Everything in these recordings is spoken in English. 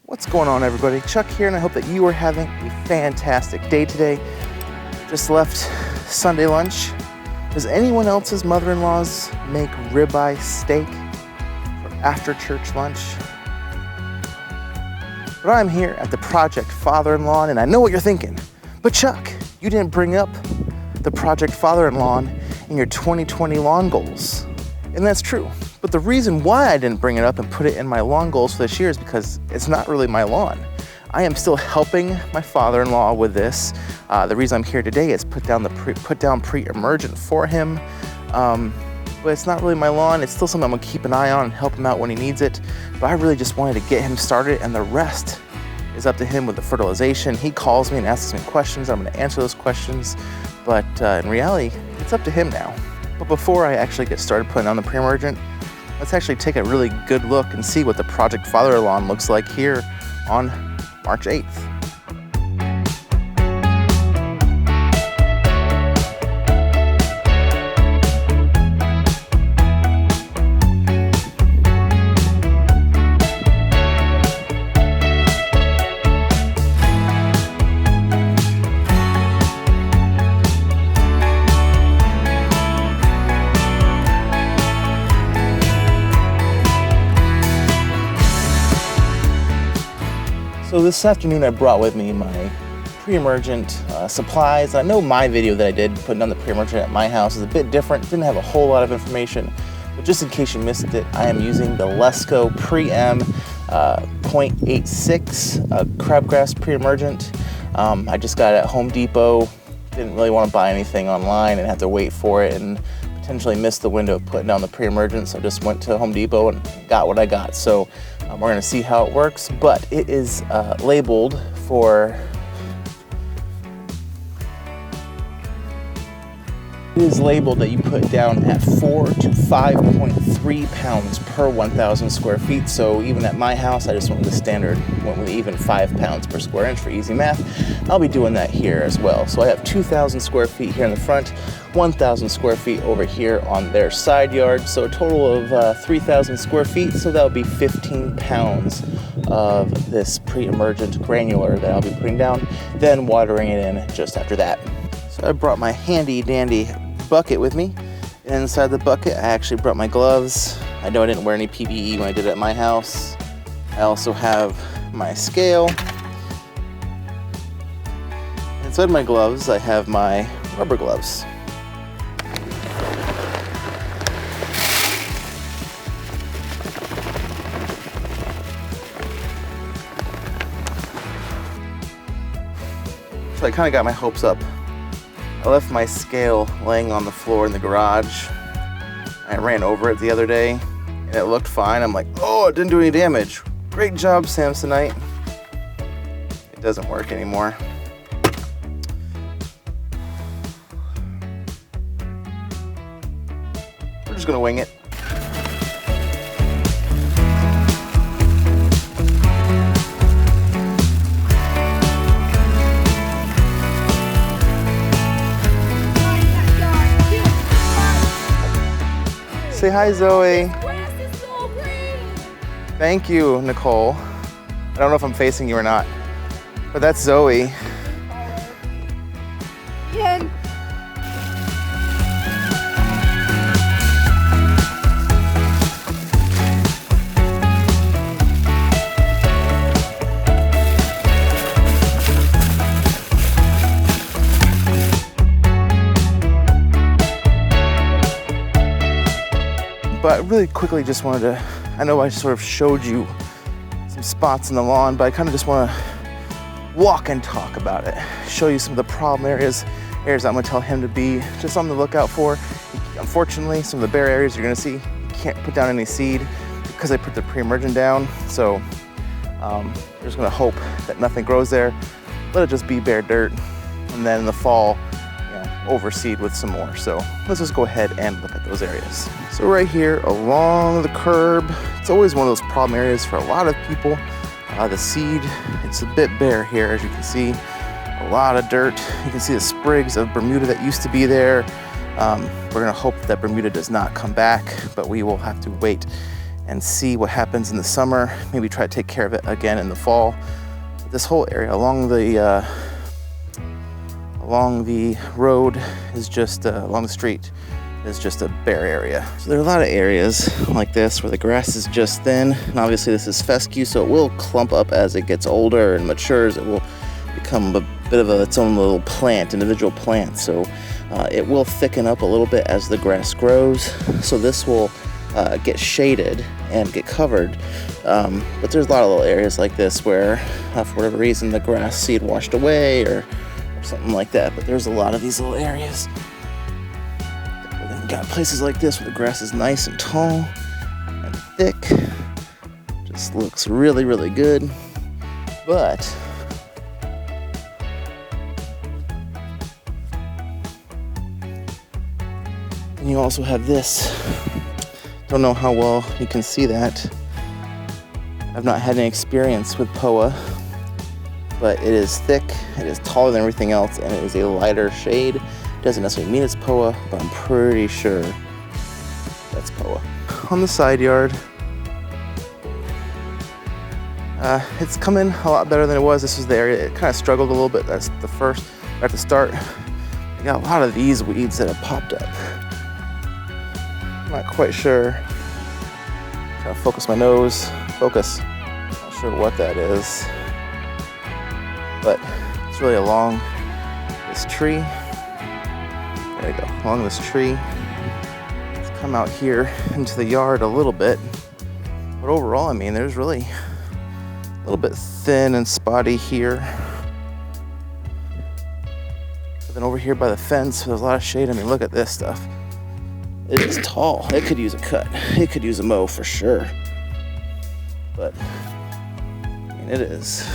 What's going on, everybody? Chuck here, and I hope that you are having a fantastic day today. Just left Sunday lunch. Does anyone else's mother-in-laws make ribeye steak for after church lunch? But I'm here at the Project Father-in-Law, and I know what you're thinking. But Chuck, you didn't bring up the Project Father-in-Law in your 2020 lawn goals. And that's true. But the reason why I didn't bring it up and put it in my lawn goals for this year is because it's not really my lawn. I am still helping my father-in-law with this. The reason I'm here today is put down Pre-Emergent for him. But it's not really my lawn. It's still something I'm gonna keep an eye on and help him out when he needs it. But I really just wanted to get him started, and the rest is up to him with the fertilization. He calls me and asks me questions. I'm gonna answer those questions. But in reality, it's up to him now. But before I actually get started putting on the Pre-Emergent, let's actually take a really good look and see what the Project Father-in-Law looks like here on March 8th. So this afternoon I brought with me my Pre-Emergent supplies. I know my video that I did putting on the Pre-Emergent at my house is a bit different. Didn't have a whole lot of information, but just in case you missed it, I am using the Lesco Pre-Em 0.86 crabgrass Pre-Emergent. I just got it at Home Depot. Didn't really want to buy anything online and have to wait for it and potentially miss the window of putting down the Pre-Emergent, so I just went to Home Depot and got what I got. So we're gonna see how it works, but it is labeled for, it is labeled that you put down at 4 to 5.3 pounds per 1,000 square feet. So even at my house, I just went with the standard, went with even 5 pounds per square inch for easy math. I'll be doing that here as well. So I have 2,000 square feet here in the front, 1,000 square feet over here on their side yard. So a total of 3,000 square feet. So that'll be 15 pounds of this Pre-Emergent granular that I'll be putting down, then watering it in just after that. So I brought my handy dandy bucket with me. And inside the bucket, I actually brought my gloves. I know I didn't wear any PPE when I did it at my house. I also have my scale. Inside my gloves, I have my rubber gloves. So I kind of got my hopes up. I left my scale laying on the floor in the garage. I ran over it the other day and it looked fine. I'm like, oh, it didn't do any damage. Great job, Samsonite. It doesn't work anymore. We're just gonna wing it. Say hi, Zoe. Thank you, Nicole. I don't know if I'm facing you or not, but that's Zoe. Ken. But really quickly just wanted to, I know I sort of showed you some spots in the lawn, but I kind of just want to walk and talk about it. Show you some of the problem areas I'm going to tell him to be just on the lookout for. Unfortunately, some of the bare areas you're going to see, you can't put down any seed because I put the Pre-Emergent down. So I'm just going to hope that nothing grows there. Let it just be bare dirt. And then in the fall, overseed with some more. So let's just go ahead and look at those areas. So right here along the curb, it's always one of those problem areas for a lot of people. The seed, it's a bit bare here, as you can see. A lot of dirt. You can see the sprigs of Bermuda that used to be there. We're gonna hope that Bermuda does not come back, but we will have to wait and see what happens in the summer. Maybe try to take care of it again in the fall. This whole area along the road is just along the street is just a bare area. So there are a lot of areas like this where the grass is just thin, and obviously this is fescue, so it will clump up as it gets older and matures. It will become a bit of its own little plant, individual plant. So it will thicken up a little bit as the grass grows. So this will get shaded and get covered. But there's a lot of little areas like this where, for whatever reason, the grass seed washed away or something like that. But there's a lot of these little areas. We've got places like this where the grass is nice and tall and thick. Just looks really, really good. But and you also have this. Don't know how well you can see that. I've not had any experience with POA, but it is thick, it is taller than everything else, and it is a lighter shade. Doesn't necessarily mean it's POA, but I'm pretty sure that's POA. On the side yard, it's coming a lot better than it was. This was the area, it kind of struggled a little bit. That's the first, at the start. We got a lot of these weeds that have popped up. I'm not quite sure. Trying to focus my nose. Focus. Not sure what that is. But it's really along this tree. There you go. Along this tree. Let's come out here into the yard a little bit. But overall, I mean, there's really a little bit thin and spotty here. But then over here by the fence, there's a lot of shade. I mean, look at this stuff. It is tall. It could use a cut. It could use a mow for sure. But, I mean, it is,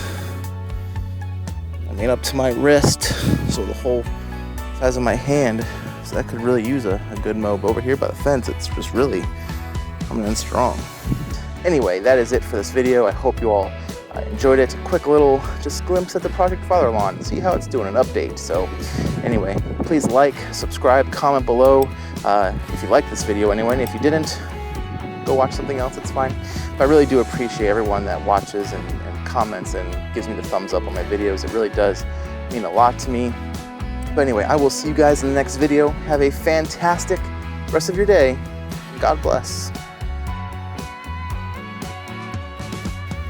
I mean, up to my wrist, so the whole size of my hand. So that could really use a good mow. But over here by the fence, it's just really coming in strong. Anyway, that is it for this video. I hope you all enjoyed it. A quick little just glimpse at the Project Father lawn. See how it's doing, an update. So anyway, please like, subscribe, comment below if you liked this video anyway. And if you didn't, go watch something else, it's fine. But I really do appreciate everyone that watches and comments and gives me the thumbs up on my videos. It really does mean a lot to me. But anyway, I will see you guys in the next video. Have a fantastic rest of your day. God bless.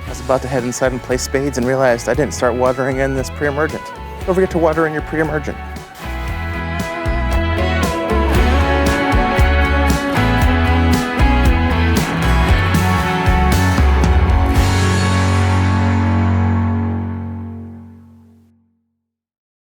I was about to head inside and play spades and realized I didn't start watering in this Pre-Emergent. Don't forget to water in your Pre-Emergent.